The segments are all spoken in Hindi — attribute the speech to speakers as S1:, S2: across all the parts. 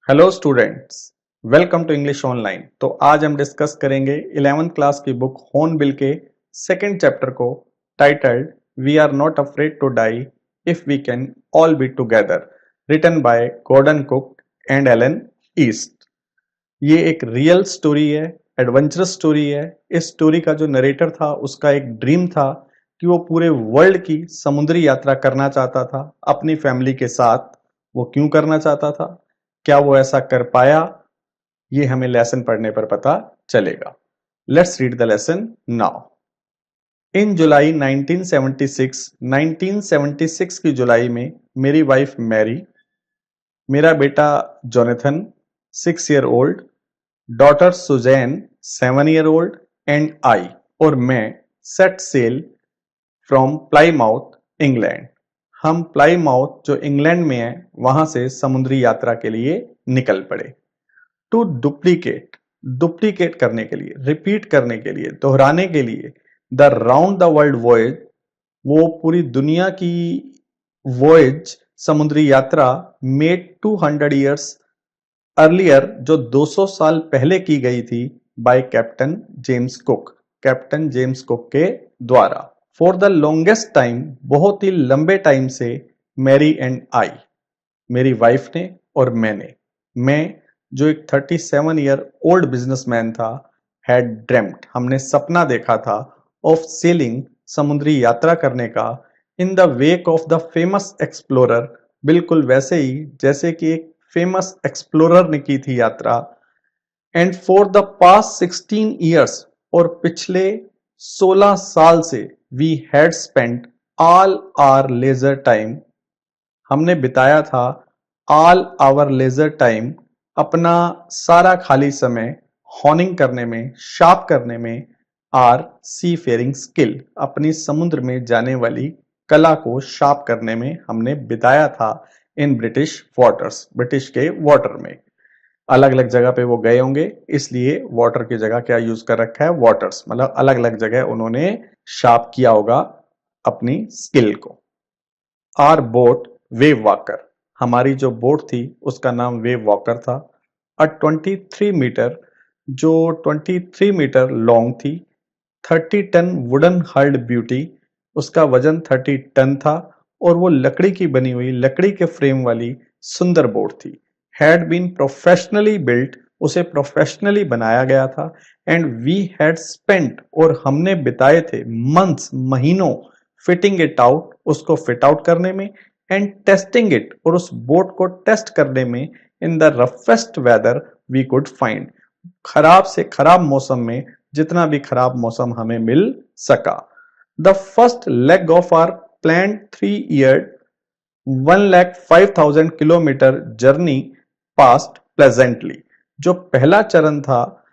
S1: Hello students, welcome to English online. तो आज हम डिस्कस करेंगे 11th क्लास की बुक हॉर्नबिल के सेकंड चैप्टर को, titled we are not afraid to die if we can all be together, written by Gordon Cook and Alan East. ये एक रियल स्टोरी है, एडवेंचरस स्टोरी है। इस स्टोरी का जो नरेटर था उसका एक ड्रीम था कि वो पूरे वर्ल्ड की समुद्री यात्रा करना चाहता था अपनी फैमिली के साथ। वो क्यों करना चाहता था, क्या वो ऐसा कर पाया, ये हमें लेसन पढ़ने पर पता चलेगा। Let's read the lesson now. In July 1976 की जुलाई में मेरी वाइफ मैरी, मेरा बेटा Jonathan 6 year old, daughter Susan 7 year old and I और मैं set sail from Plymouth England. हम प्लाईमाउथ जो इंग्लैंड में है वहां से समुद्री यात्रा के लिए निकल पड़े। टू डुप्लीकेट करने के लिए, रिपीट करने के लिए, दोहराने के लिए the round the world voyage, वो पूरी दुनिया की वॉयज समुद्री यात्रा मेड 200 ईयर्स अर्लियर, जो 200 साल पहले की गई थी बाय कैप्टन जेम्स कुक के द्वारा। फॉर द लॉन्गेस्ट टाइम, बहुत ही लंबे टाइम से, मैरी एंड आई, मेरी वाइफ ने और मैंने, मैं जो एक 37 ईयर ओल्ड बिजनेसमैन था, हैड ड्रेम्ट, हमने सपना देखा था, ऑफ सेलिंग, समुद्री यात्रा करने का, in the wake of the famous explorer, बिल्कुल वैसे ही जैसे कि एक फेमस एक्सप्लोरर ने की थी यात्रा। And for the past 16 years, और पिछले 16 साल से, we had spent all our leisure time, हमने बिताया था ऑल आवर लेजर टाइम, अपना सारा खाली समय, हॉर्निंग करने में, शार्प करने में, आर सी फेयरिंग स्किल, अपनी समुद्र में जाने वाली कला को शार्प करने में हमने बिताया था इन ब्रिटिश वाटर्स, ब्रिटिश के वाटर में। अलग अलग जगह पे वो गए होंगे, इसलिए वाटर की जगह क्या यूज कर रखा है, वाटर्स, मतलब अलग अलग जगह उन्होंने शार्प किया होगा अपनी स्किल को। आर बोट वेव वॉकर, हमारी जो बोट थी उसका नाम वेव वॉकर था। 23 मीटर, जो 23 मीटर लॉन्ग थी। 30 टन वुडन हल्ड ब्यूटी, उसका वजन 30 टन था और वो लकड़ी की बनी हुई, लकड़ी के फ्रेम वाली सुंदर बोट थी। हैड बीन प्रोफेशनली बिल्ट, उसे प्रोफेशनली बनाया गया था। एंड वी हैड स्पेंट, और हमने बिताए थे, मंथ्स, महीनों, फिटिंग इट आउट, उसको फिट आउट करने में, एंड टेस्टिंग इट, और उस बोट को टेस्ट करने में, in the roughest weather we could find, खराब से खराब मौसम में, जितना भी खराब मौसम हमें मिल सका। The first leg of our plan 3 year 1,05,000 kilometre journey passed pleasantly, जो पहला चरण था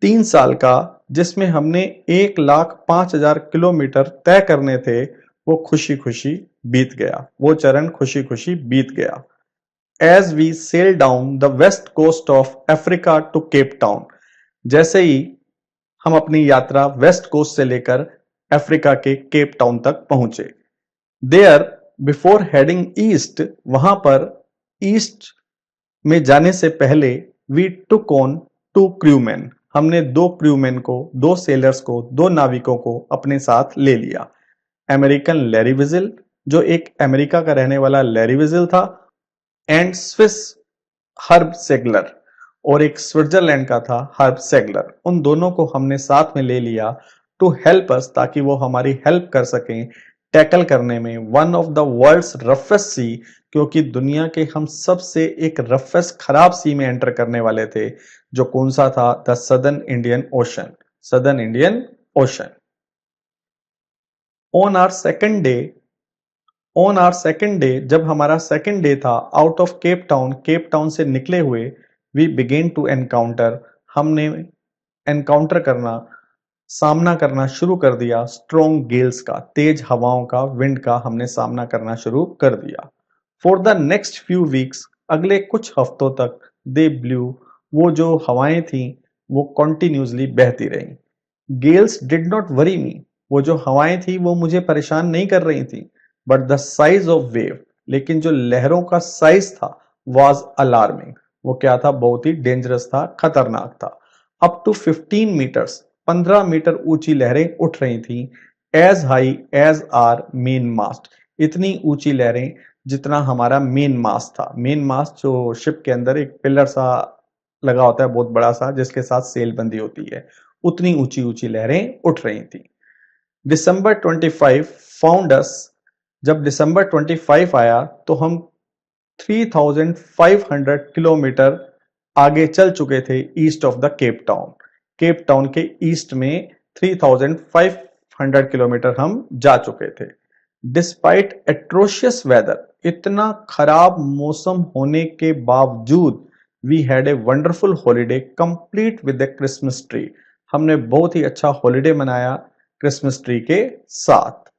S1: 3 साल का, जिसमें हमने 1,05,000 किलोमीटर तय करने थे, वो खुशी खुशी बीत गया, वो चरण खुशी खुशी बीत गया। As we sail down the west coast of Africa to Cape Town, जैसे ही हम अपनी यात्रा वेस्ट कोस्ट से लेकर अफ्रीका के केप टाउन तक पहुंचे। देयर, बिफोर हेडिंग ईस्ट, वहां पर ईस्ट में जाने से पहले, वी टुक ऑन 2 क्रूमैन, हमने 2 क्रूमैन को, 2 सेलर्स को, 2 नाविकों को अपने साथ ले लिया। अमेरिकन लैरी विजिल, जो एक अमेरिका का रहने वाला लैरी विजिल था, एंड स्विस हर्ब सेगलर, और एक स्विट्जरलैंड का था हर्ब सेगलर। उन दोनों को हमने साथ में ले लिया टू हेल्प अस, ताकि वो हमारी हेल्प कर सकें टैकल करने में one of the world's roughest sea, क्योंकि दुनिया के हम सबसे एक रफेस्ट खराब सी में एंटर करने वाले थे, जो कौन सा था, the southern Indian Ocean, southern Indian Ocean. On our second day, जब हमारा सेकंड डे था out of Cape Town, Cape Town से निकले हुए, वी बिगेन टू एनकाउंटर, हमने एनकाउंटर करना, सामना करना शुरू कर दिया स्ट्रॉन्ग गेल्स का, तेज हवाओं का, विंड का हमने सामना करना शुरू कर दिया। For the next few weeks, अगले कुछ हफ्तों तक, दे ब्लू, वो जो हवाएं थी वो कॉन्टिन्यूसली बहती रही। गेल्स डिड नॉट वरी मी, वो जो हवाएं थी वो मुझे परेशान नहीं कर रही थी। But the size of wave, लेकिन जो लहरों का साइज था, वाज अलार्मिंग, वो क्या था, बहुत ही डेंजरस था, खतरनाक था। अप टू 15 मीटर्स, 15 मीटर ऊंची लहरें उठ रही थी। As high as our main mast, इतनी ऊंची लहरें जितना हमारा मेन मास्ट था। मेन मास्ट जो शिप के अंदर एक पिलर सा लगा होता है, बहुत बड़ा सा, जिसके साथ सेल बंदी होती है, उतनी ऊंची ऊंची लहरें उठ रही थी। दिसंबर 25 फाउंड अस, जब दिसंबर 25 आया तो हम 3500 किलोमीटर आगे चल चुके थे east of the cap Town. Cape town के ईस्ट में 3500 किलोमीटर हम जा चुके थे। डिस्पाइट एट्रोशियस वेदर, इतना खराब मौसम होने के बावजूद, we had a wonderful holiday complete with the Christmas tree, हमने बहुत ही अच्छा हॉलीडे मनाया क्रिसमस ट्री के साथ।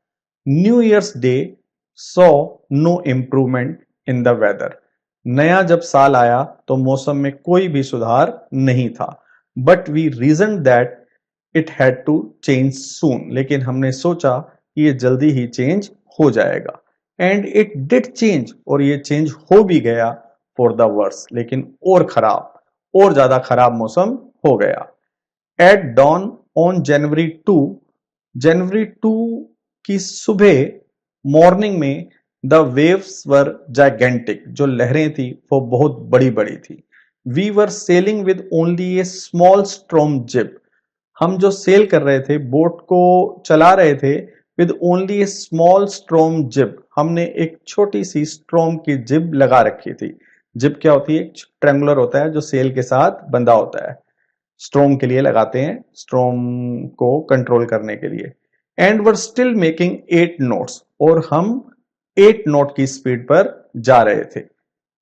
S1: New Year's Day saw no improvement in the weather, नया जब साल आया तो मौसम में कोई भी सुधार नहीं था। But we reason that it had to change soon, लेकिन हमने सोचा कि ये जल्दी ही चेंज हो जाएगा। एंड इट डिड चेंज, और ये चेंज हो भी गया फॉर द वर्स, लेकिन और खराब, और ज्यादा खराब मौसम हो गया। एट डॉन ऑन जनवरी 2 की सुबह मॉर्निंग में द वेव्स वर जाइगेंटिक, जो लहरें थी वो बहुत बड़ी बड़ी थी। We were sailing with only a small storm jib, हम जो सेल कर रहे थे, बोट को चला रहे थे, with only a small storm जिब, हमने एक छोटी सी स्ट्रॉम की जिब लगा रखी थी। जिब क्या होती है, एक ट्रेंगुलर होता है जो सेल के साथ बंधा होता है, स्ट्रोम के लिए लगाते हैं, स्ट्रोम को कंट्रोल करने के लिए। And were still making 8 notes, और हम 8 नोट की स्पीड पर जा रहे थे।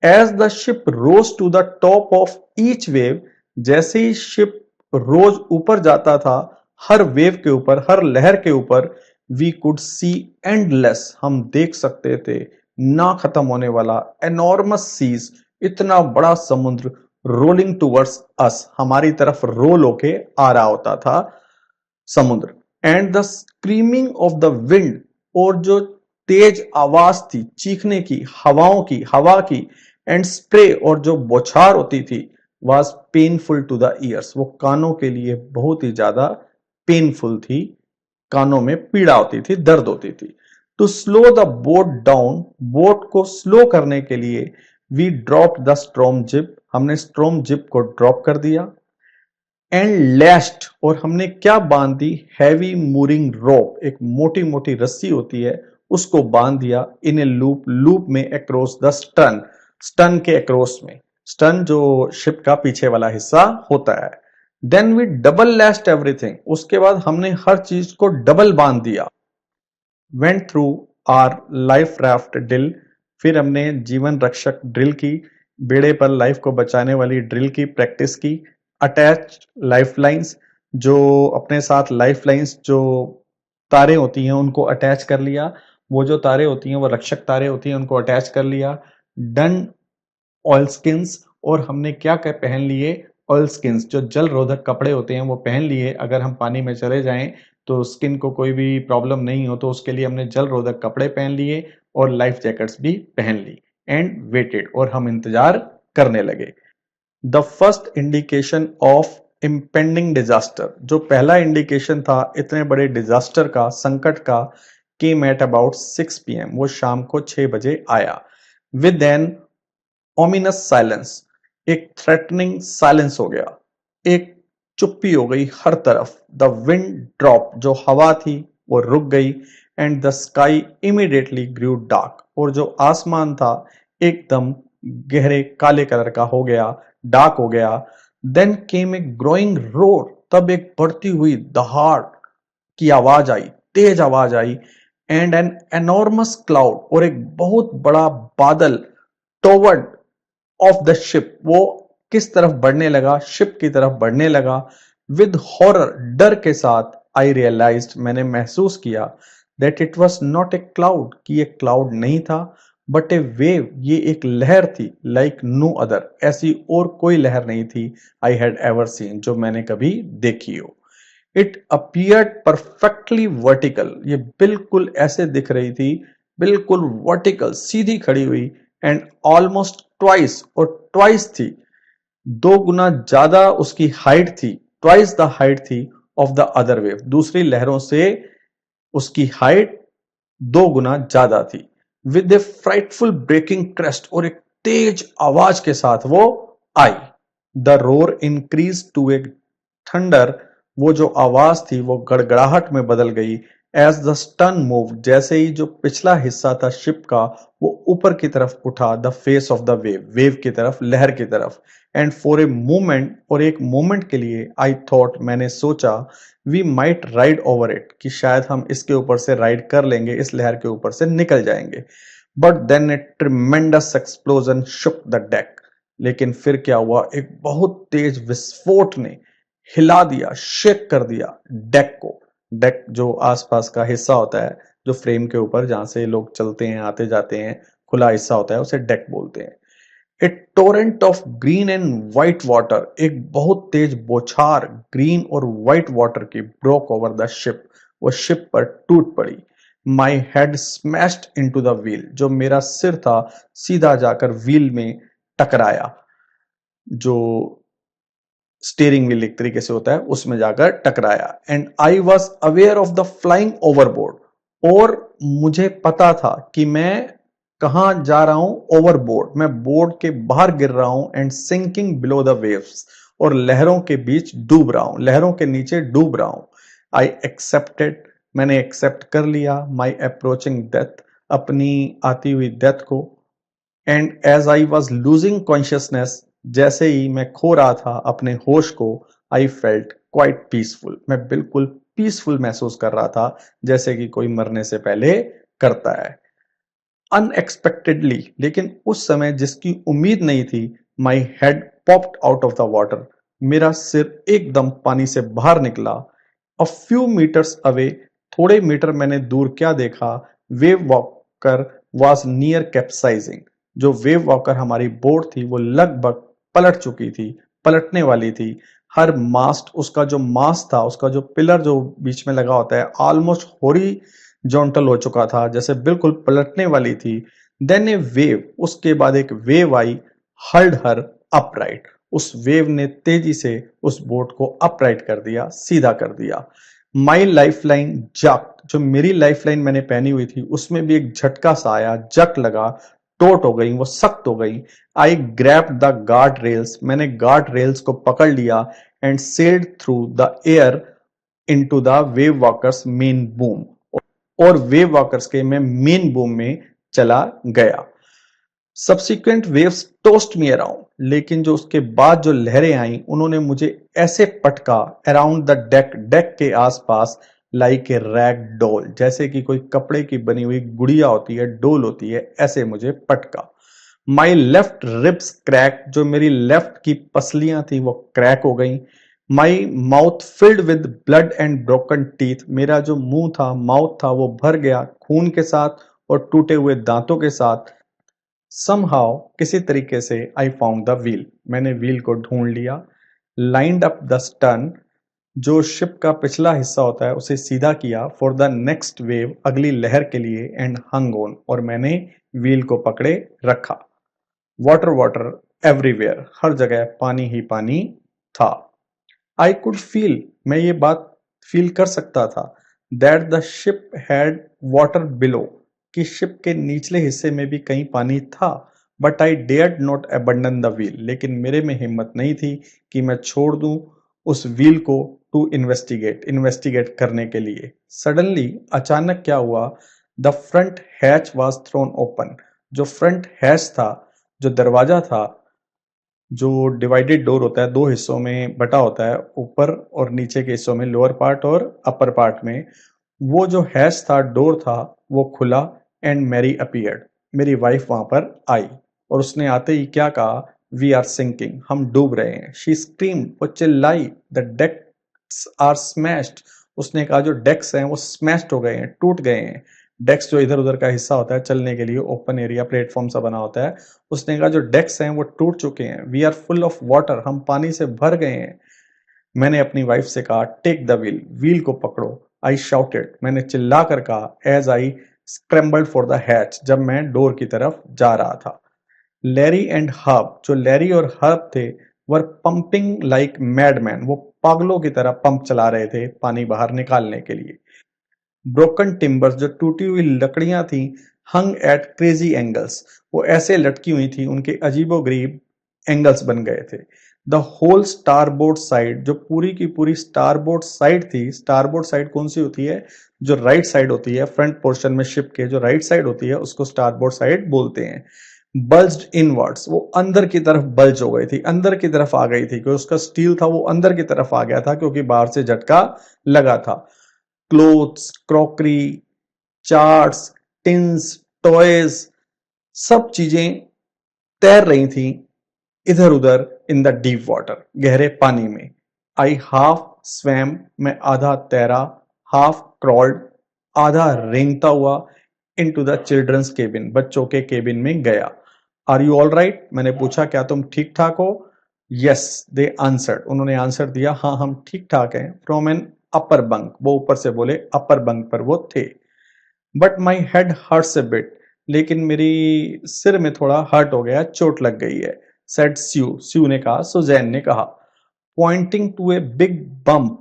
S1: As the ship rose to the top of each wave, जैसे ही शिप रोज ऊपर जाता था, हर वेव के ऊपर, हर लहर के ऊपर, वी कुड सी एंडलेस, हम देख सकते थे ना खत्म होने वाला, एनॉर्मस सीज, इतना बड़ा समुद्र, रोलिंग टूवर्ड्स अस, हमारी तरफ रोल होके आ रहा होता था समुद्र। And the screaming of the wind, और जो तेज आवाज थी चीखने की, हवाओं की, हवा की, एंड स्प्रे, और जो बौछार होती थी, was painful to the ears, वो कानों के लिए बहुत ही ज्यादा पेनफुल थी, कानों में पीड़ा होती थी, दर्द होती थी। To slow the boat down, boat को स्लो करने के लिए, we drop the storm jib, हमने स्ट्रॉम जिप को ड्रॉप कर दिया। एंड लेस्ट, और हमने क्या बांध दी, हैवी मूरिंग रोप, एक मोटी मोटी रस्सी होती है, उसको बांध दिया इन ए लूप, लूप में अक्रॉस द स्टर्न, स्टर्न के अक्रॉस में, स्टर्न जो शिप का पीछे वाला हिस्सा होता है। देन वी डबल लेस्ट एवरीथिंग, उसके बाद हमने हर चीज को डबल बांध दिया। Went through our life raft drill, फिर हमने जीवन रक्षक ड्रिल की, बेड़े पर लाइफ को बचाने वाली ड्रिल की प्रैक्टिस की। अटैच लाइफ लाइन्स, जो अपने साथ लाइफ लाइन्स जो तारे होती हैं उनको अटैच कर लिया, वो जो तारे होती हैं वो रक्षक तारे होती हैं, उनको अटैच कर लिया। डन ऑयल स्किन्स, और हमने क्या क्या पहन लिए, ऑयल स्किन्स, जो जल रोधक कपड़े होते हैं वो पहन लिए, अगर हम पानी में चले जाएं तो स्किन को कोई भी प्रॉब्लम नहीं हो, तो उसके लिए हमने जल रोधक कपड़े पहन लिए और लाइफ जैकेट्स भी पहन ली। एंड वेटेड, और हम इंतजार करने लगे। The first indication of impending disaster, जो पहला इंडिकेशन था इतने बड़े डिजास्टर का, संकट का, केम एट अबाउट 6 PM, वो शाम को 6 बजे आया। विद एन ओमिनस साइलेंस, एक थ्रेटनिंग साइलेंस हो गया, एक चुप्पी हो गई हर तरफ। द विंड ड्रॉप, जो हवा थी वो रुक गई। And the sky immediately grew dark, और जो आसमान था एकदम गहरे काले कलर का हो गया, डार्क हो गया। Then came a growing roar, तब एक बढ़ती हुई दहाड़ की आवाज आई, तेज आवाज आई। एंड एन एनॉर्मस क्लाउड, और एक बहुत बड़ा बादल, टोवर्ड ऑफ द शिप, वो किस तरफ बढ़ने लगा, शिप की तरफ बढ़ने लगा। विद हॉरर, डर के साथ, आई रियलाइज्ड, मैंने महसूस किया, that it was not a cloud, कि ये क्लाउड नहीं था, बट ए वेव, ये एक लहर थी, लाइक नो अदर, ऐसी और कोई लहर नहीं थी, आई हैड एवर सीन, जो मैंने कभी देखी हो। इट अपियर्ड परफेक्टली वर्टिकल, ये बिल्कुल ऐसे दिख रही थी, बिल्कुल वर्टिकल, सीधी खड़ी हुई। एंड ऑलमोस्ट ट्वाइस, और ट्वाइस थी, 2 गुना ज्यादा उसकी हाइट थी, ट्वाइस द हाइट थी ऑफ द अदर वेव। दूसरी लहरों से उसकी हाइट 2 गुना ज्यादा थी। With a frightful breaking crest, और एक तेज आवाज के साथ वो आई। The roar increase to a thunder, वो जो आवाज थी वो गड़गड़ाहट में बदल गई। एज द स्टर्न मूव, जैसे ही जो पिछला हिस्सा था शिप का वो ऊपर की तरफ उठा, the face of the wave, wave की तरफ, लहर की तरफ। एंड फॉर ए मोमेंट, और एक मोमेंट के लिए, आई थॉट, मैंने सोचा, we might ride over it, कि शायद हम इसके ऊपर से राइड कर लेंगे, इस लहर के ऊपर से निकल जाएंगे। But then a tremendous explosion shook the deck, लेकिन फिर क्या हुआ, एक बहुत तेज विस्फोट ने हिला दिया, शेक कर दिया डेक को। डेक जो आसपास का हिस्सा होता है, जो फ्रेम के ऊपर जहां से लोग चलते हैं, आते जाते हैं, खुला हिस्सा होता है, उसे डेक बोलते हैं। A torrent of green and white water, एक बहुत तेज बौछार ग्रीन और व्हाइट वाटर की ब्रोक ओवर द शिप, वो शिप पर टूट पड़ी। My head smashed into the wheel, जो मेरा सिर था सीधा जाकर व्हील में टकराया, जो स्टीयरिंग व्हील एक तरीके से होता है, उसमें जाकर टकराया। And I was aware of the flying overboard, और मुझे पता था कि मैं कहां जा रहा हूं, ओवरबोर्ड, मैं बोर्ड के बाहर गिर रहा हूं। And sinking below the waves, और लहरों के बीच डूब रहा हूं, लहरों के नीचे डूब रहा हूं। आई एक्सेप्टेड, मैंने एक्सेप्ट कर लिया, माई अप्रोचिंग डेथ, अपनी आती हुई डेथ को। And as I was losing consciousness, जैसे ही मैं खो रहा था अपने होश को, आई फेल्ट क्वाइट पीसफुल, मैं बिल्कुल पीसफुल महसूस कर रहा था, जैसे कि कोई मरने से पहले करता है। अनएक्सपेक्टेडली, लेकिन उस समय जिसकी उम्मीद नहीं थी, my head popped out of the water, मेरा सिर एकदम पानी से बाहर निकला। अ फ्यू मीटर्स अवे, थोड़े मीटर मैंने दूर क्या देखा, wave walker was near capsizing, जो वेव वॉकर हमारी बोट थी वो लगभग पलट चुकी थी, पलटने वाली थी। हर मास्ट, उसका जो मास्ट था, उसका जो पिलर जो बीच में लगा होता है, ऑलमोस्ट हॉरिजॉन्टल हो चुका था, जैसे बिल्कुल पलटने वाली थी। देन ए वेव, उसके बाद एक वेव आई, हर्ड हर अपराइट, उस वेव ने तेजी से उस बोट को अपराइट कर दिया, सीधा कर दिया। माई लाइफ लाइन जक, जो मेरी लाइफ लाइन मैंने पहनी हुई थी उसमें भी एक झटका सा आया, जक लगा, टोट हो गई, वो सख्त हो गई। आई ग्रैब द गार्ड रेल्स, मैंने गार्ड रेल्स को पकड़ लिया। And sailed through the air into the wave walkers main boom, और वेव वॉकर्स के मैं मेन बूम में चला गया। Subsequent waves toast me around, लेकिन जो उसके बाद जो लहरें आई उन्होंने मुझे ऐसे पटका, अराउंड द डेक, डेक के आसपास, लाइक ए रैग डोल, जैसे कि कोई कपड़े की बनी हुई गुड़िया होती है, डोल होती है, ऐसे मुझे पटका। माई लेफ्ट रिब्स क्रैक, जो मेरी लेफ्ट की पसलियां थी वो क्रैक हो गई। My mouth filled with blood and broken teeth, मेरा जो मुंह था, माउथ था, वो भर गया खून के साथ और टूटे हुए दांतों के साथ। Somehow, किसी तरीके से, आई फाउंड द व्हील, मैंने व्हील को ढूंढ लिया। लाइंड अप द स्टर्न, जो शिप का पिछला हिस्सा होता है उसे सीधा किया, फॉर द नेक्स्ट वेव, अगली लहर के लिए। एंड हंग ऑन, और मैंने व्हील को पकड़े रखा। वाटर वाटर एवरीवेयर, हर जगह पानी ही पानी था। आई कुड फील, मैं ये बात फील कर सकता था, that the ship had water below, कि शिप के निचले हिस्से में भी कहीं पानी था। But I dared not abandon the wheel, लेकिन मेरे में हिम्मत नहीं थी कि मैं छोड़ दूं उस व्हील को, टू इन्वेस्टिगेट, इन्वेस्टिगेट करने के लिए। सडनली, अचानक क्या हुआ, the front hatch was throne open, जो फ्रंट हैच था, जो दरवाजा था, जो डिवाइडेड डोर होता है, दो हिस्सों में बटा होता है, ऊपर और नीचे के हिस्सों में, लोअर पार्ट और अपर पार्ट में, वो जो हैश था, डोर था, वो खुला। एंड मैरी अपीयर्ड, मेरी वाइफ वहां पर आई, और उसने आते ही क्या कहा, वी आर सिंकिंग, हम डूब रहे हैं। शी स्क्रीम्ड, वो चिल्लाई, द डेक्स आर स्मैश्ड, उसने कहा जो डेक्स हैं वो स्मैश्ड हो गए हैं, टूट गए हैं। डेक्स जो इधर उधर का हिस्सा होता है चलने के लिए, ओपन एरिया प्लेटफॉर्म सा बना होता है, उसने कहा जो डेक्स हैं वो टूट चुके हैं। We are full of water, हम पानी से भर गए हैं। मैंने अपनी वाइफ से कहा, टेक द व्हील, व्हील को पकड़ो। आई शाउटेड, मैंने चिल्ला कर कहा, as I scrambled for the hatch, जब मैं डोर की तरफ जा रहा था। लैरी एंड हर्ब, जो लैरी और हर्ब थे, वर पंपिंग लाइक मैडमैन, वो पागलों की तरह पंप चला रहे थे पानी बाहर निकालने के लिए। ब्रोकन टिम्बर्स, जो टूटी हुई लकड़ियां थी, हंग एट क्रेजी एंगल्स, वो ऐसे लटकी हुई थी, उनके अजीबोगरीब एंगल्स बन गए थे। द होल स्टारबोर्ड साइड, जो पूरी की पूरी स्टारबोर्ड साइड थी, स्टारबोर्ड साइड कौन सी होती है, जो राइट साइड होती है, फ्रंट पोर्शन में शिप के जो राइट साइड होती है उसको स्टारबोर्ड साइड बोलते हैं। बल्ज्ड इनवर्ड्स, वो अंदर की तरफ बल्ज हो गई थी, अंदर की तरफ आ गई थी, क्योंकि उसका स्टील था वो अंदर की तरफ आ गया था क्योंकि बाहर से झटका लगा था। Clothes, crockery, charts, tins, toys, सब चीजें तैर रही थी इधर उधर इन द डीप वाटर, गहरे पानी में। आई हाफ स्वैम, मैं आधा तैरा, हाफ क्रॉल्ड, आधा रेंगता हुआ, इन टू द चिल्ड्रंस केबिन, बच्चों के केबिन में गया। आर यू ऑल राइट, मैंने पूछा क्या तुम ठीक ठाक हो। यस दे आंसर्ड, उन्होंने आंसर दिया हाँ हम ठीक ठाक हैं। फ्रॉम एन अपर बंक, वो ऊपर से बोले अपर बंक पर वो थे। But my head hurts a bit, लेकिन मेरी सिर में थोड़ा हर्ट हो गया, चोट लग गई है। सेड स्यू, स्यू ने कहा, सुजैन ने कहा। Pointing to a big bump,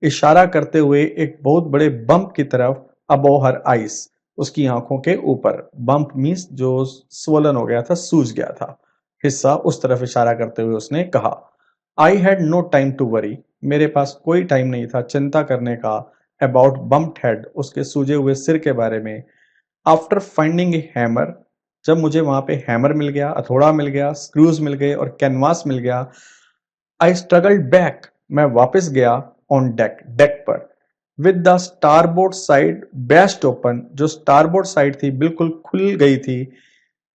S1: इशारा करते हुए एक बहुत बड़े बम्प की तरफ, अबोव हर आइस, उसकी आंखों के ऊपर। बम्प मीन्स जो स्वोलन हो गया था, सूज गया था हिस्सा, उस तरफ इशारा करते हुए उसने कहा। I had no time to worry, मेरे पास कोई टाइम नहीं था चिंता करने का, अबाउट बम्प्ड हेड, उसके सूजे हुए सिर के बारे में। आफ्टर फाइंडिंग ए हैमर, जब मुझे वहां पे हैमर मिल गया, हथौड़ा मिल गया, स्क्रूज मिल गए और कैनवास मिल गया, आई स्ट्रगल्ड बैक, मैं वापस गया ऑन डेक, डेक पर। With the starboard side burst open, जो स्टारबोर्ड साइड थी बिल्कुल खुल गई थी,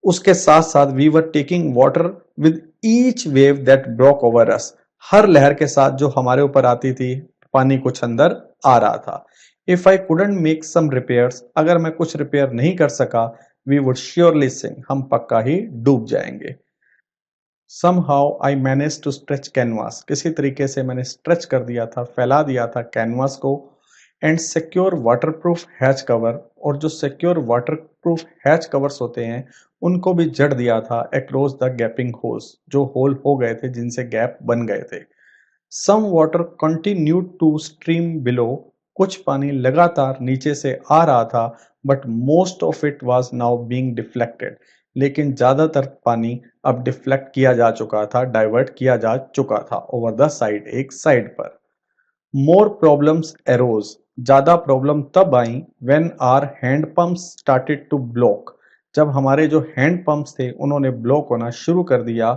S1: उसके साथ साथ we were taking water with each wave that broke over us, हर लहर के साथ जो हमारे ऊपर आती थी पानी कुछ अंदर आ रहा था। If I couldn't make some repairs, अगर मैं कुछ रिपेयर नहीं कर सका, वी वुड श्योरली सिंक, हम पक्का ही डूब जाएंगे। somehow I managed to stretch canvas, किसी तरीके से मैंने स्ट्रेच कर दिया था, फैला दिया था कैनवास को, and secure waterproof hatch cover, और जो सिक्योर वाटरप्रूफ हैच कवर्स होते हैं उनको भी जड़ दिया था अक्रॉस द गैपिंग होल्स, जो होल हो गए थे जिनसे गैप बन गए थे। Some water continued to stream below, कुछ पानी लगातार नीचे से आ रहा था, but most of it was now being deflected, लेकिन ज्यादातर पानी अब डिफ्लेक्ट किया जा चुका था, डाइवर्ट किया जा चुका था ओवर द साइड, एक साइड पर। मोर प्रॉब्लम्स एरोज, ज्यादा प्रॉब्लम तब आई when our hand pumps started to block, जब हमारे जो हैंड पंप्स थे उन्होंने ब्लॉक होना शुरू कर दिया।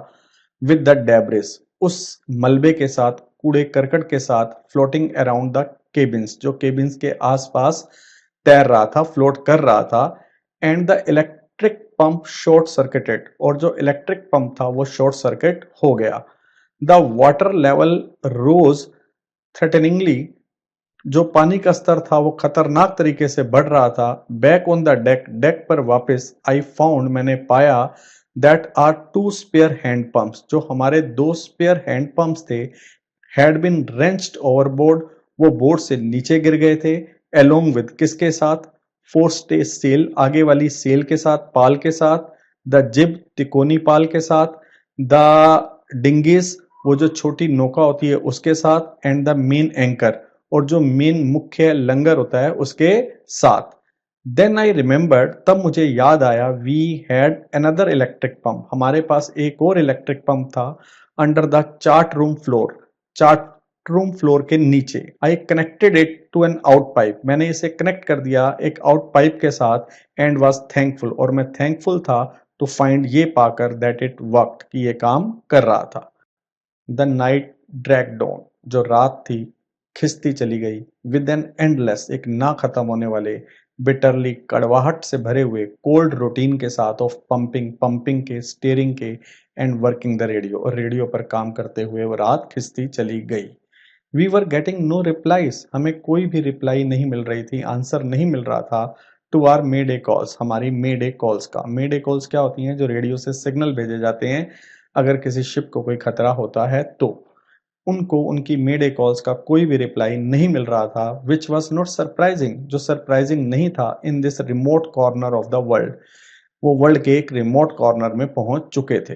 S1: विद द डेब्रिस, उस मलबे के साथ, कूड़े करकट के साथ, फ्लोटिंग अराउंड द केबिन्स, जो केबिन्स के आसपास तैर रहा था, फ्लोट कर रहा था। And the electric pump short circuited, और जो इलेक्ट्रिक पंप था वो शॉर्ट सर्किट हो गया। द वाटर लेवल रोज थ्रेटनिंगली, जो पानी का स्तर था वो खतरनाक तरीके से बढ़ रहा था। Back on the deck, deck पर वापस, आई फाउंड, मैंने पाया, that our two spare hand pumps, जो हमारे दो स्पेयर हैंड पंप्स थे, हैड बीन रेंच्ड ओवरबोर्ड, वो बोर्ड से नीचे गिर गए थे। अलोंग विद, किसके साथ, फोर स्टे सेल, आगे वाली सेल के साथ, पाल के साथ, द जिब, तिकोनी पाल के साथ, द डिंगीज, वो जो छोटी नौका होती है उसके साथ, एंड द मेन एंकर, और जो मेन मुख्य लंगर होता है उसके साथ। देन आई रिमेंबर्ड, तब मुझे याद आया, we had another electric pump, हमारे पास एक और इलेक्ट्रिक पंप था, under the chart room floor, chart room floor के नीचे। I connected it to an out pipe, मैंने इसे कनेक्ट कर दिया एक आउट पाइप के साथ, एंड वॉज थैंकफुल, और मैं थैंकफुल था टू फाइंड, ये पाकर, दैट इट वर्कड, कि ये काम कर रहा था। द नाइट ड्रैग्ड ऑन, जो रात थी खिंचती चली गई, विद एन एंडलेस, एक ना खत्म होने वाले, बिटरली, कड़वाहट से भरे हुए, कोल्ड रूटीन के साथ, ऑफ पंपिंग, पंपिंग के, स्टीयरिंग के, एंड वर्किंग द रेडियो, और रेडियो पर काम करते हुए वो रात खिंचती चली गई। We were getting no replies, हमें कोई भी रिप्लाई नहीं मिल रही थी, आंसर नहीं मिल रहा था। To our mayday calls, हमारी मे डे कॉल्स का, मे डे कॉल्स क्या होती हैं, जो रेडियो से सिग्नल भेजे जाते हैं अगर किसी शिप को कोई खतरा होता है तो। उनको उनकी मेडे कॉल्स का कोई भी रिप्लाई नहीं मिल रहा था, विच वॉज नॉट सरप्राइजिंग, जो सरप्राइजिंग नहीं था, in this remote corner of the world, वो वर्ल्ड के एक रिमोट कॉर्नर में पहुंच चुके थे।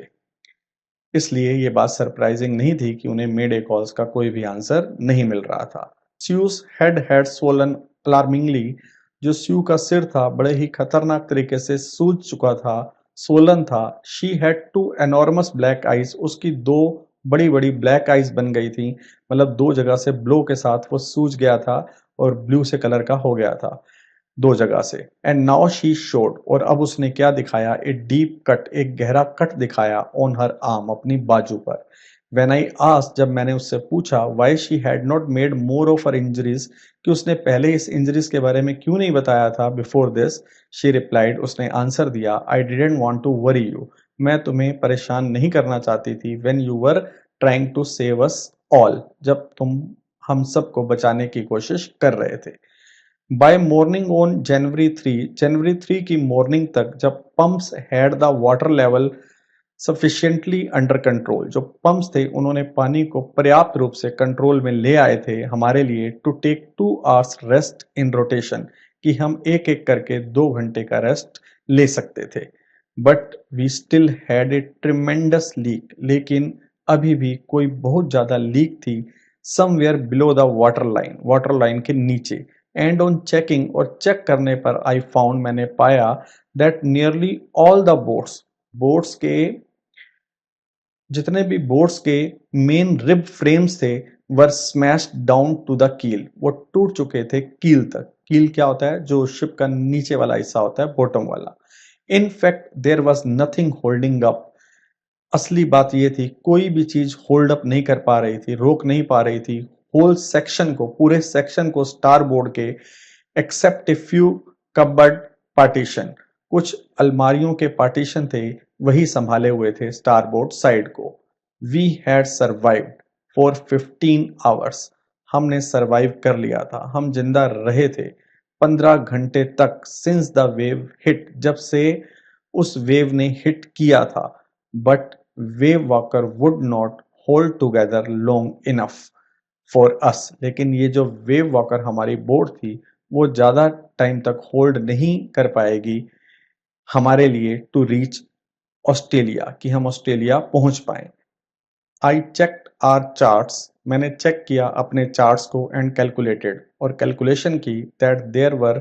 S1: इसलिए ये बात सरप्राइजिंग नहीं थी कि उन्हें मेडे कॉल्स का कोई भी आंसर नहीं मिल रहा था। Sues head had swollen alarmingly. जो स्यू का सिर था बड़े ही खतरनाक तरीके से सूज चुका था, स्वोलन था। She had two enormous black eyes. उसकी दो बड़ी बड़ी ब्लैक आइज बन गई थी, मतलब दो जगह से ब्लो के साथ वो सूज गया था और ब्लू से कलर का हो गया था दो जगह से। एंड नाउ शी शोड, और अब उसने क्या दिखाया, ए डीप कट, एक गहरा कट दिखाया ऑन हर आर्म, अपनी बाजू पर। व्हेन आई आस्क्ड, जब मैंने उससे पूछा, why she had not made more of her injuries, कि उसने पहले इस इंजरीज के बारे में क्यों नहीं बताया था बिफोर दिस, शी रिप्लाइड, उसने आंसर दिया, I didn't want to worry you, मैं तुम्हें परेशान नहीं करना चाहती थी, when you were trying to save us all, जब तुम हम सबको बचाने की कोशिश कर रहे थे। बाय मॉर्निंग ऑन जनवरी 3 की मॉर्निंग तक, जब pumps had the water level sufficiently under control, जो पंप्स थे उन्होंने पानी को पर्याप्त रूप से कंट्रोल में ले आए थे हमारे लिए, to take 2 hours rest in rotation, कि हम एक एक करके 2 घंटे का रेस्ट ले सकते थे। But we still had a tremendous leak, लेकिन अभी भी कोई बहुत ज्यादा लीक थी, somewhere below the water line के नीचे। एंड ऑन चेकिंग, और चेक करने पर आई फाउंड, मैंने पाया, that nearly all the boats के जितने भी बोट्स के मेन रिब फ्रेम्स थे were smashed down to the keel, वो टूट चुके थे कील तक। कील क्या होता है, जो शिप का नीचे वाला हिस्सा होता है, बॉटम वाला। In fact there was nothing holding up, असली बात ये थी कोई भी चीज होल्ड अप नहीं कर पा रही थी, रोक नहीं पा रही थी होल सेक्शन को, पूरे सेक्शन को स्टार बोर्ड के, except a few cupboard partition, कुछ अलमारियों के पार्टीशन थे वही संभाले हुए थे स्टार बोर्ड साइड को। We had survived for 15 hours, हमने सरवाइव कर लिया था, हम जिंदा रहे थे 15 घंटे तक, सिंस द वेव हिट, जब से उस वेव ने हिट किया था। But wave walker would not hold together long enough for us, लेकिन ये जो वेव वॉकर हमारी बोट थी वो ज्यादा टाइम तक होल्ड नहीं कर पाएगी हमारे लिए, टू रीच ऑस्ट्रेलिया, कि हम ऑस्ट्रेलिया पहुंच पाए। आई चेक्ड आर चार्ट्स, मैंने चेक किया अपने चार्ट्स को, एंड कैलकुलेटेड, और कैलकुलेशन की, that there were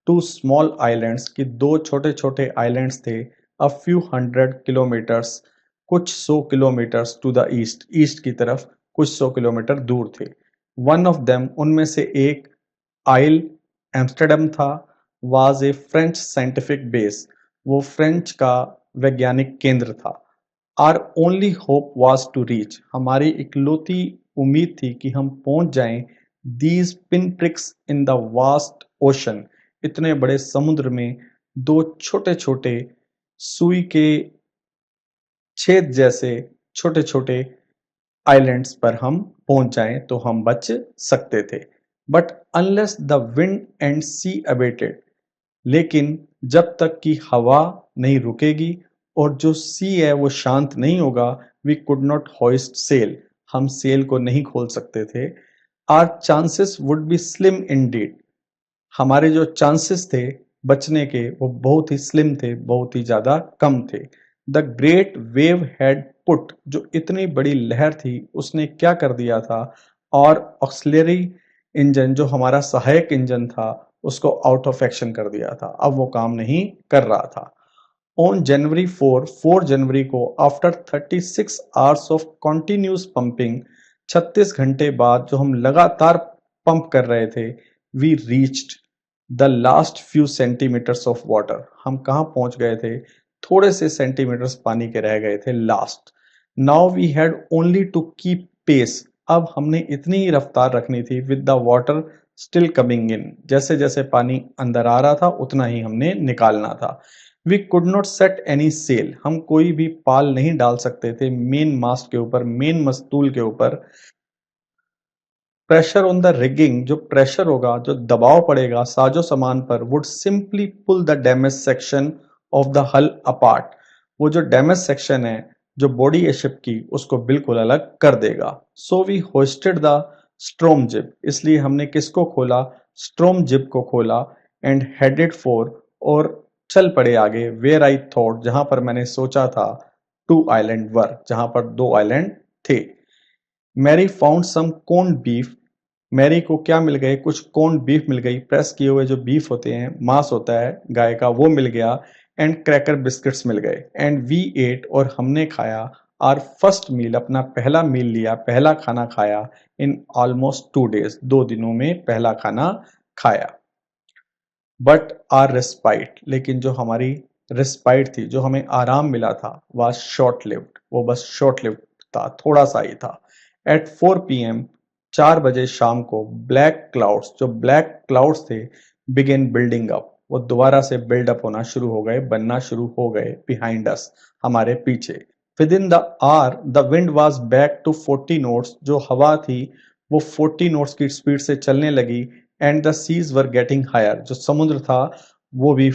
S1: 2 small islands, की दो छोटे छोटे आइलैंड्स थे, अ फ्यू 100 किलोमीटर्स, कुछ 100 kilometres, to the east, east की तरफ कुछ 100 किलोमीटर दूर थे। वन ऑफ देम, उनमें से एक आइल एम्स्टर्डम था, was a French scientific base, वो फ्रेंच का वैज्ञानिक केंद्र था। Our only hope was to reach, हमारी इकलौती उम्मीद थी कि हम पहुंच जाएं, these pin pricks in the vast ocean, इतने बड़े समुद्र में दो छोटे छोटे सुई के छेद जैसे छोटे छोटे आइलैंड्स पर हम पहुंच जाएं तो हम बच सकते थे। But unless the wind and sea abated, लेकिन जब तक कि हवा नहीं रुकेगी और जो सी है वो शांत नहीं होगा, we could not hoist sail, हम सेल को नहीं खोल सकते थे। Our chances would be slim indeed, हमारे जो चांसेस थे बचने के वो बहुत ही स्लिम थे, बहुत ही ज्यादा कम थे। The great wave had put, जो इतनी बड़ी लहर थी उसने क्या कर दिया था, और ऑक्सिलरी इंजन, जो हमारा सहायक इंजन था, उसको आउट ऑफ एक्शन कर दिया था, अब वो काम नहीं कर रहा था। ऑन जनवरी 4 जनवरी को, after 36 hours of continuous pumping, 36 घंटे बाद जो हम लगातार पंप कर रहे थे, we reached the last few centimetres of water, हम कहाँ पहुंच गए थे, थोड़े से सेंटीमीटर्स पानी के रह गए थे last. Now we had only to keep pace, अब हमने इतनी ही रफ्तार रखनी थी, with the water still coming in, जैसे जैसे पानी अंदर आ रहा था उतना ही हमने निकालना था। We could not set any sail, हम कोई भी पाल नहीं डाल सकते थे मेन मास्ट के ऊपर, मेन मस्तूल के ऊपर। प्रेशर ऑन द रिगिंग, जो प्रेशर होगा, जो दबाव पड़ेगा साजो सामान पर, would simply pull the damage section of the hull apart, वो जो डैमेज सेक्शन है जो बॉडी है शिप की उसको बिल्कुल अलग कर देगा। So we hoisted the storm jib, इसलिए हमने किसको खोला, स्ट्रोम जिब को खोला, एंड हेडेड फॉर, और चल पड़े आगे, वेयर आई थॉट, जहां पर मैंने सोचा था, 2 आइलैंड वर, जहां पर 2 आइलैंड थे। Mary found some corn beef, Mary को क्या मिल गए, कुछ कॉर्न बीफ मिल गई, प्रेस किए हुए जो बीफ होते हैं, मांस होता है गाय का, वो मिल गया। एंड क्रैकर बिस्किट्स मिल गए। एंड वी एट, और हमने खाया, आर फर्स्ट मील, अपना पहला मील लिया, पहला खाना खाया, इन ऑलमोस्ट 2 डेज, 2 दिनों में पहला खाना खाया। बट आर रिस्पाइट, लेकिन जो हमारी रिस्पाइट थी, जो हमें आराम मिला था, वाज शॉर्ट लिव्ड, वो बस शॉर्ट लिव्ड था, थोड़ा सा ही था। एट 4 PM, 4 बजे शाम को, ब्लैक क्लाउड्स, जो ब्लैक क्लाउड्स थे, बिगिन बिल्डिंग अप, वो दोबारा से बिल्ड अप होना शुरू हो गए, बनना शुरू हो गए, बिहाइंड अस, हमारे पीछे। Within the hour the wind was back to 40 knots, जो हवा थी वो 40 नोट्स की स्पीड से चलने लगी। And the seas were getting higher, जो समुद्र था वो भी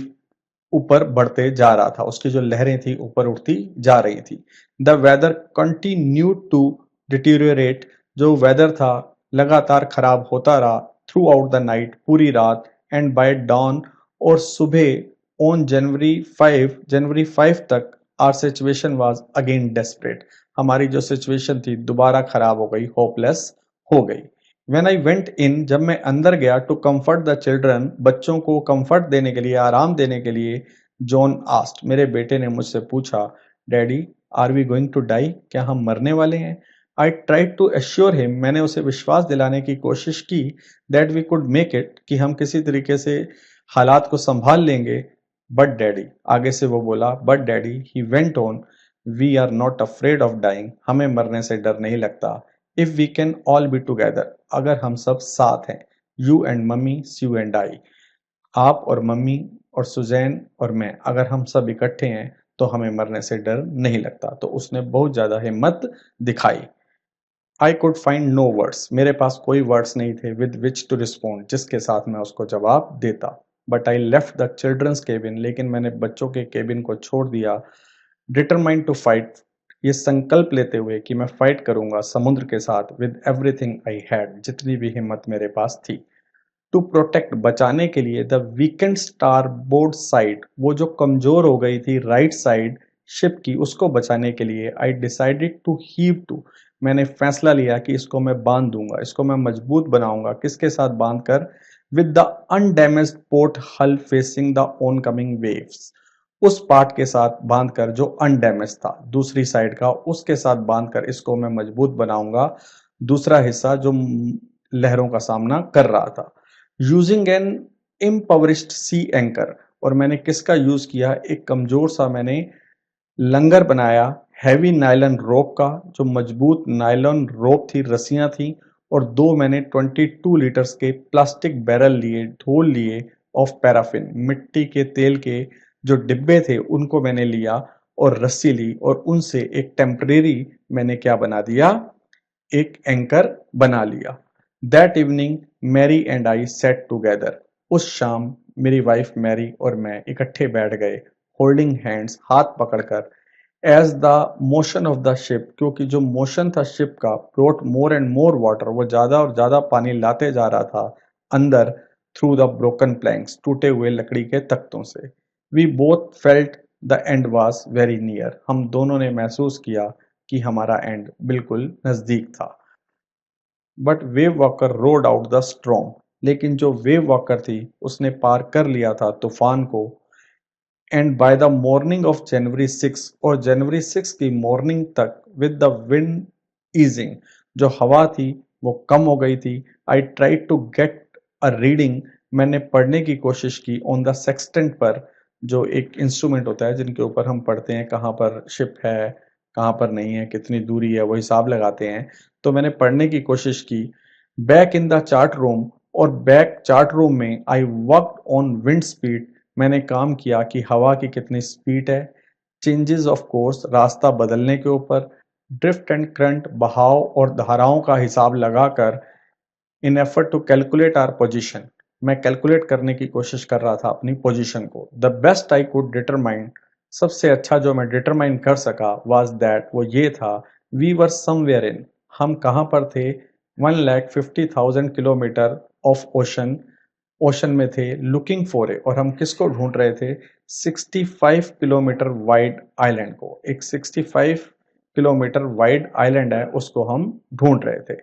S1: ऊपर बढ़ते जा रहा था, उसकी जो लहरें थी ऊपर उठती जा रही थी। The weather continue to deteriorate, जो वेदर था लगातार खराब होता रहा, थ्रू आउट द नाइट, पूरी रात। एंड बाय डॉन, और सुबह ऑन जनवरी 5 तक, our situation was again desperate, हमारी जो सिचुएशन थी दोबारा खराब हो गई, होपलेस हो गई। When I went in, जब मैं अंदर गया, टू comfort द चिल्ड्रन, बच्चों को कंफर्ट देने के लिए, आराम देने के लिए, जॉन आस्ट, मेरे बेटे ने मुझसे पूछा, daddy are we going to die, क्या हम मरने वाले हैं? I tried to assure him, मैंने उसे विश्वास दिलाने की कोशिश की, that we could make it, कि हम किसी तरीके से हालात को संभाल लेंगे। बट डैडी, आगे से वो बोला, but daddy, he went on, we are not afraid of dying, हमें मरने से डर नहीं लगता। If we can all be together, अगर हम सब साथ हैं, you and mummy, you and I, आप और मम्मी और सुजैन और मैं, अगर हम सब इकट्ठे हैं तो हमें मरने से डर नहीं लगता। तो उसने बहुत ज्यादा हिम्मत दिखाई। I could find no words, मेरे पास कोई वर्ड्स नहीं थे, विद विच टू रिस्पॉन्ड, जिसके साथ मैं उसको जवाब देता। But I left the children's cabin, लेकिन मैंने बच्चों के केबिन को छोड़ दिया, डिटरमाइंड टू फाइट, ये संकल्प लेते हुए कि मैं फाइट करूंगा समुद्र के साथ, विद एवरीथिंग आई हैड, जितनी भी हिम्मत मेरे पास थी। टू प्रोटेक्ट, बचाने के लिए, the weekend star board side, वो जो कमजोर हो गई थी राइट साइड शिप की, उसको बचाने के लिए, I decided to heave to, मैंने फैसला लिया कि इसको मैं बांध दूंगा, इसको मैं मजबूत बनाऊंगा। किसके साथ बांध कर? विद द अनडैमेज्ड पोर्ट हल फेसिंग द ओनकमिंग वेव्स, उस पार्ट के साथ बांधकर जो अनडैमेज था, दूसरी साइड का, उसके साथ बांधकर इसको मैं मजबूत बनाऊंगा, दूसरा हिस्सा जो लहरों का सामना कर रहा था। यूजिंग एन इम्पवरिश्ड सी एंकर, और मैंने किसका यूज किया? एक कमजोर सा मैंने लंगर बनाया, हैवी नायलॉन रोप का, जो मजबूत नायलॉन रोप थी, रस्सियां थी। और 2 मैंने 22 लीटर्स के प्लास्टिक बैरल लिए, ढोल लिए, ऑफ पैराफिन, मिट्टी के तेल के जो डिब्बे थे उनको मैंने लिया, और रस्सी ली, और उनसे एक टेम्परेरी मैंने क्या बना दिया? एक एंकर बना लिया। That evening Mary and I sat together, उस शाम मेरी वाइफ मैरी और मैं इकट्ठे बैठ गए, होल्डिंग हैंड्स, हाथ पकड़कर। As the motion of the ship, क्योंकि जो मोशन था शिप का, brought more and more water, वो ज्यादा और ज्यादा पानी लाते जा रहा था अंदर, थ्रू द ब्रोकन प्लैंक्स, टूटे हुए लकड़ी के तख्तों से। We both felt the end was very near, हम दोनों ने महसूस किया कि हमारा एंड बिल्कुल नजदीक था। But wave walker road out the storm, लेकिन जो वेव वॉकर थी उसने पार कर लिया था तूफान को। And by the morning of January 6, और जनवरी 6 की मॉर्निंग तक, विद द विंड ईजिंग, जो हवा थी वो कम हो गई थी। I try to get a reading, मैंने पढ़ने की कोशिश की, ऑन द सेक्सटेंट पर, जो एक इंस्ट्रूमेंट होता है जिनके ऊपर हम पढ़ते हैं कहाँ पर शिप है, कहाँ पर नहीं है, कितनी दूरी है, वो हिसाब लगाते हैं। तो मैंने पढ़ने की कोशिश की। Back in the chart room, और बैक चार्ट रूम में, I worked on wind speed, मैंने काम किया कि हवा की कितनी स्पीड है, चेंजेस ऑफ कोर्स, रास्ता बदलने के ऊपर, ड्रिफ्ट एंड करंट, बहाव और धाराओं का हिसाब लगाकर, in effort to calculate our position, मैं कैलकुलेट करने की कोशिश कर रहा था अपनी पोजीशन को। The best I could determine, सबसे अच्छा जो मैं डिटरमाइन कर सका, वाज दैट, वो ये था, वी वर समवेयर इन, हम कहाँ पर थे? 1,50,000 किलोमीटर ऑफ ओशन, ओशन में थे, लुकिंग फॉर ए, और हम किसको ढूंढ रहे थे? 65 किलोमीटर वाइड आइलैंड को। एक 65 किलोमीटर वाइड आइलैंड है, उसको हम ढूंढ रहे थे।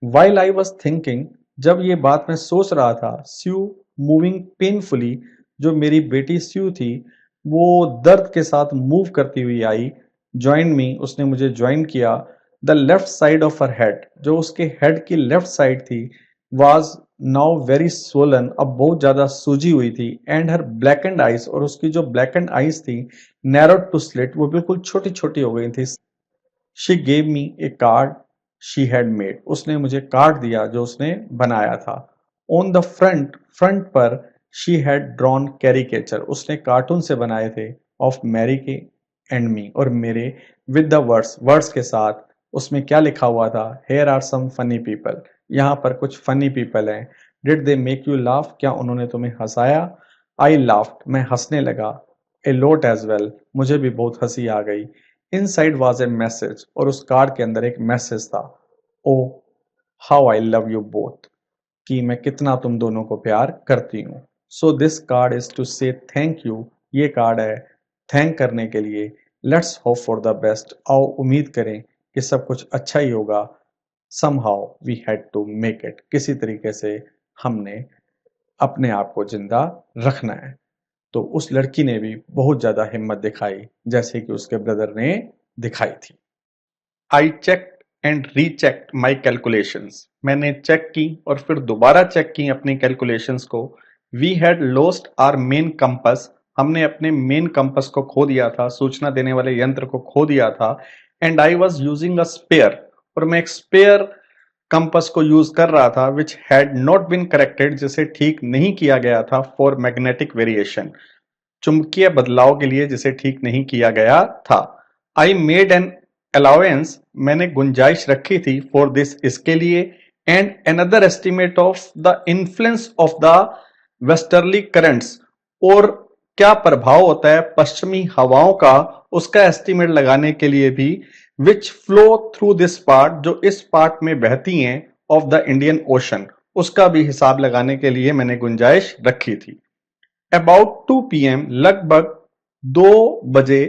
S1: वाइल आई वॉज थिंकिंग, जब ये बात मैं सोच रहा था, स्यू मूविंग पेनफुली, जो मेरी बेटी स्यू थी, वो दर्द के साथ मूव करती हुई आई। ज्वाइन मी, उसने मुझे ज्वाइन किया। The left side of her head, जो उसके हेड की लेफ्ट साइड थी, वाज नाउ वेरी स्वोलन, अब बहुत ज्यादा सूजी हुई थी। And her black and eyes, और उसकी जो ब्लैक एंड आइज थी, नैरोड टू स्लिट, वो बिल्कुल छोटी छोटी हो गई थी। She gave me A card she had made, उसने मुझे कार्ड दिया जो उसने बनाया था। ऑन द फ्रंट, फ्रंट पर शी हैड ड्रॉन कैरिकेचर, उसने कार्टून से बनाए थे, ऑफ मैरी के एंड मी, और मेरे, विद द वर्ड्स, वर्ड्स के साथ। उसमें क्या लिखा हुआ था? Here are some funny people, यहाँ पर कुछ फनी पीपल हैं। Did they make you laugh, क्या उन्होंने तुम्हें हंसाया? आई लाफ्ड, मैं हंसने लगा। ए लोट एज वेल, मुझे भी बहुत हंसी आ गई। इनसाइड वाज ए मैसेज, और उस कार्ड के अंदर एक मैसेज था। Oh how I love you both, कि मैं कितना तुम दोनों को प्यार करती हूँ। So this card is to say thank you, ये कार्ड है थैंक करने के लिए। Let's hope for the best, आओ उम्मीद करें कि सब कुछ अच्छा ही होगा। somehow we had to make it, किसी तरीके से हमने अपने आप को जिंदा रखना है। तो उस लड़की ने भी बहुत ज्यादा हिम्मत दिखाई, जैसे कि उसके ब्रदर ने दिखाई थी। I check and rechecked my calculations, मैंने चेक की और फिर दोबारा चेक की अपनी कैलकुलेशंस को। We had lost our main compass, हमने अपने मेन कंपस को खो दिया था, सूचना देने वाले यंत्र को खो दिया था। And I was using a spare, और मैं एक स्पेयर कंपस को यूज कर रहा था, which had not been corrected, जिसे ठीक नहीं किया गया था, फॉर मैग्नेटिक वेरिएशन, चुंबकीय बदलाव के लिए जिसे ठीक नहीं किया गया था। आई मेड एन अलाउंस, मैंने गुंजाइश रखी थी, फॉर दिस, इसके लिए। And another estimate of the influence of the westerly currents, और क्या प्रभाव होता है पश्चिमी हवाओं का, उसका एस्टिमेट लगाने के लिए भी। विच फ्लो थ्रू दिस पार्ट, जो इस पार्ट में बहती हैं, ऑफ द इंडियन ओशन, उसका भी हिसाब लगाने के लिए मैंने गुंजाइश रखी थी। अबाउट 2 PM, लगभग 2 बजे,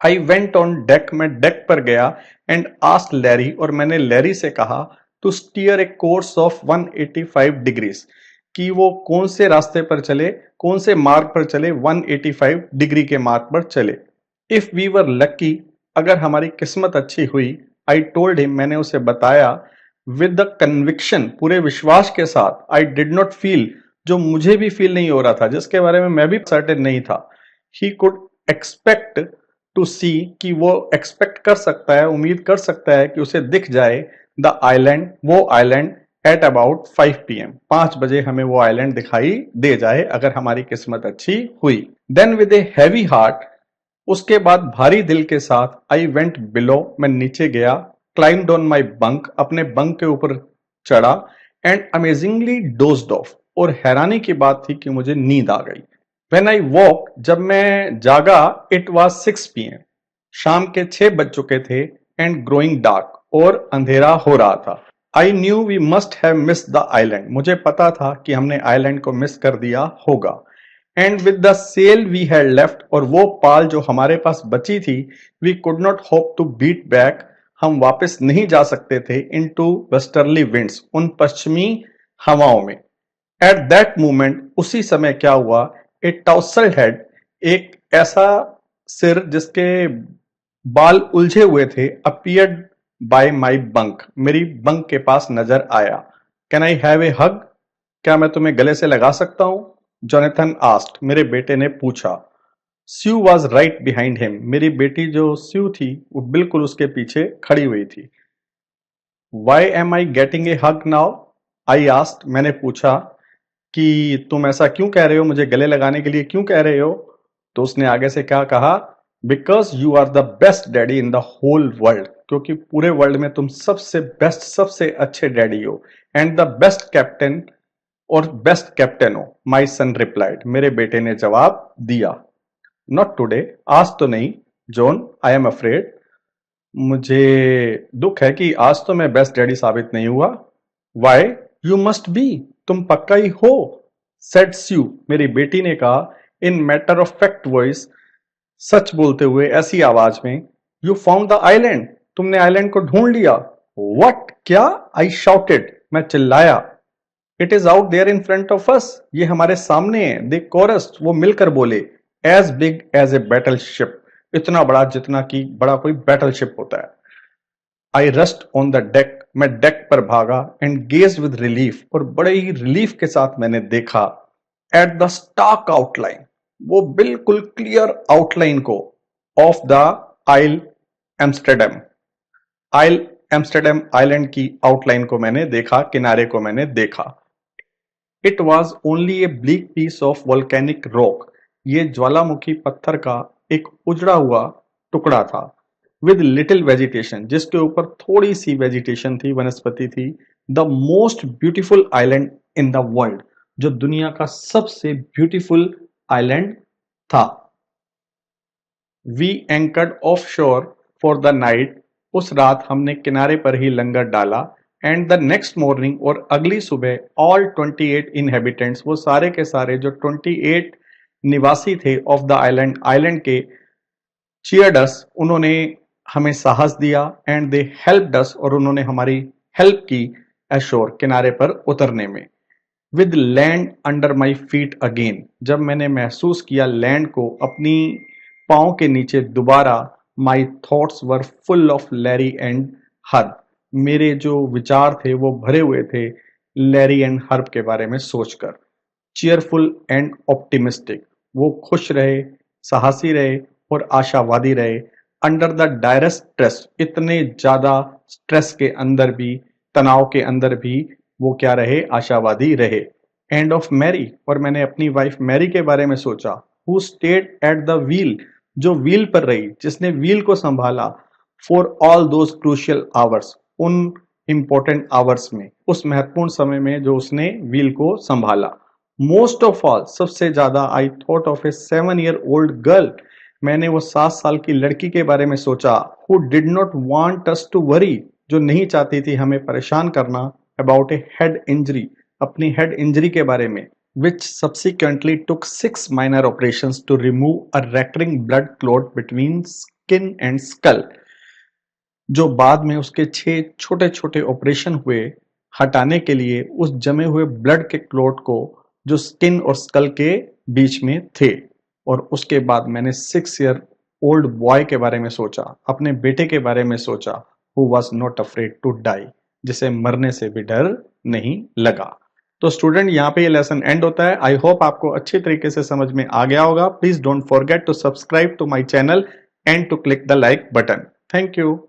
S1: आई वेंट ऑन डेक, मैं डेक पर गया। एंड आस्क्ड लैरी, और मैंने लैरी से कहा, to steer a course of 185 degrees, कि वो कौन से रास्ते पर चले, कौन से मार्ग पर चले, 185 डिग्री के मार्ग पर चले। इफ वी वर लकी, अगर हमारी किस्मत अच्छी हुई, आई टोल्ड हिम, मैंने उसे बताया, विद द कन्विक्शन, पूरे विश्वास के साथ, आई डिड नॉट फील, जो मुझे भी फील नहीं हो रहा था, जिसके बारे में मैं भी सर्टेन नहीं था। ही कुड एक्सपेक्ट टू सी, कि वो एक्सपेक्ट कर सकता है, उम्मीद कर सकता है कि उसे दिख जाए, द आइलैंड, वो आइलैंड, एट अबाउट 5 PM, 5 बजे हमें वो आइलैंड दिखाई दे जाए, अगर हमारी किस्मत अच्छी हुई। Then with a heavy heart, उसके बाद भारी दिल के साथ, आई वेंट बिलो, मैं नीचे गया। क्लाइम्ड ऑन माई बंक, अपने बंक के ऊपर चढ़ा। एंड अमेजिंगली डोज्ड ऑफ, और हैरानी की बात थी कि मुझे नींद आ गई। व्हेन आई वॉक, जब मैं जागा, इट वॉज 6 PM, शाम के 6 बज चुके थे। एंड ग्रोइंग डार्क, और अंधेरा हो रहा था। I knew we must have miss the island, मुझे पता था कि हमने आइलैंड को मिस कर दिया होगा। And with the sail we had left, और वो पाल जो हमारे पास बची थी, we could not hope to beat back, हम वापस नहीं जा सकते थे, इन टू वेस्टर्ली विंड्स, उन पश्चिमी हवाओं में। एट दैट मोमेंट, उसी समय क्या हुआ, ए टॉसल हेड, एक ऐसा सिर जिसके बाल उलझे हुए थे, अपीयर्ड बाय माई बंक, मेरी बंक के पास नजर आया। कैन आई हैव ए हग, क्या मैं तुम्हें गले से लगा सकता हूं? जोनाथन आस्क्ड, मेरे बेटे ने पूछा। स्यू वॉज राइट बिहाइंड हिम, मेरी बेटी जो स्यू थी, वो बिल्कुल उसके पीछे खड़ी हुई थी। Why am I getting a hug now, I asked, मैंने पूछा कि तुम ऐसा क्यों कह रहे हो, मुझे गले लगाने के लिए क्यों कह रहे हो? तो उसने आगे से क्या कहा, because you are the best daddy in the whole world, क्योंकि पूरे वर्ल्ड में तुम सबसे बेस्ट, सबसे अच्छे डैडी हो। एंड द बेस्ट कैप्टन, और बेस्ट कैप्टन हो। माई सन रिप्लाइड, मेरे बेटे ने जवाब दिया। नॉट टुडे, आज तो नहीं, जॉन, आई एम अफ्रेड, मुझे दुख है कि आज तो मैं बेस्ट डैडी साबित नहीं हुआ। वाई, यू मस्ट बी, तुम पक्का ही हो। सेड स्यू, मेरी बेटी ने कहा in matter of fact voice, सच बोलते हुए ऐसी आवाज में, यू फाउंड द आइलैंड, तुमने आइलैंड को ढूंढ लिया। व्हाट, क्या? आई शाउटेड, मैं चिल्लाया। It is out there in front of us, ये हमारे सामने है। दे कोरस्ड, वो मिलकर बोले, as big as a battle ship, इतना बड़ा जितना कि बड़ा कोई बैटल शिप होता है। आई रस्ट ऑन द डेक, मैं डेक पर भागा, एंड गेज विद रिलीफ, और बड़े ही रिलीफ के साथ मैंने देखा, एट द स्टार्क आउटलाइन, वो बिल्कुल क्लियर आउटलाइन को, of the Ile Amsterdam, Ile Amsterdam island की आउटलाइन को मैंने देखा, किनारे को मैंने देखा। It was only a bleak piece of volcanic rock, ये ज्वालामुखी पत्थर का एक उजड़ा हुआ टुकड़ा था, विद लिटिल वेजिटेशन, जिसके ऊपर थोड़ी सी वेजिटेशन थी, वनस्पति थी। The most beautiful island in the world, जो दुनिया का सबसे ब्यूटीफुल आइलैंड था। वी एंकर्ड ऑफ शोर फॉर द नाइट, उस रात हमने किनारे पर ही लंगर डाला। एंड द नेक्स्ट मॉर्निंग, और अगली सुबह, ऑल 28 इनहेबिटेंट्स, वो सारे के सारे जो 28 निवासी थे ऑफ द आइलैंड, आइलैंड के, चीयर्ड अस, उन्होंने हमें साहस दिया। एंड दे हेल्प्ड अस, और उन्होंने हमारी हेल्प की एशोर, किनारे पर उतरने में। With land under my feet again, जब मैंने महसूस किया लैंड को अपनी पांव के नीचे दोबारा, my thoughts were full of Larry and herb, मेरे जो विचार थे वो भरे हुए थे लैरी एंड हर्ब के बारे में सोचकर। चीयरफुल एंड ऑप्टिमिस्टिक, वो खुश रहे, साहसी रहे और आशावादी रहे। अंडर द डायरेस्ट स्ट्रेस, इतने ज्यादा स्ट्रेस के अंदर भी, तनाव के अंदर भी वो क्या रहे, आशावादी रहे। एंड ऑफ मैरी, और मैंने अपनी वाइफ मैरी के बारे में सोचा, who stayed at the wheel, जो व्हील पर रही, जिसने व्हील को संभाला, for all those crucial hours, उन इंपॉर्टेंट आवर्स में, उस महत्वपूर्ण समय में जो उसने व्हील को संभाला। मोस्ट ऑफ ऑल, सबसे ज्यादा, I thought of A 7-year old girl, मैंने वो 7 साल की लड़की के बारे में सोचा, who did not want us to worry, जो नहीं चाहती थी हमें परेशान करना, अबाउट ए हेड इंजरी, अपनी हेड इंजरी के बारे में, which subsequently took 6 minor operations to remove a recurring blood clot between skin and skull, जो बाद में उसके 6 छोटे छोटे ऑपरेशन हुए हटाने के लिए उस जमे हुए ब्लड के क्लोट को, जो स्किन और स्कल के बीच में थे। और उसके बाद मैंने 6-year old बॉय के बारे में सोचा, अपने बेटे के बारे में सोचा, who was not afraid to die, जिसे मरने से भी डर नहीं लगा। तो स्टूडेंट, यहाँ पे ये लेसन एंड होता है। आई होप आपको अच्छी तरीके से समझ में आ गया होगा। Please don't forget to subscribe to my channel and to click the like button. Thank you.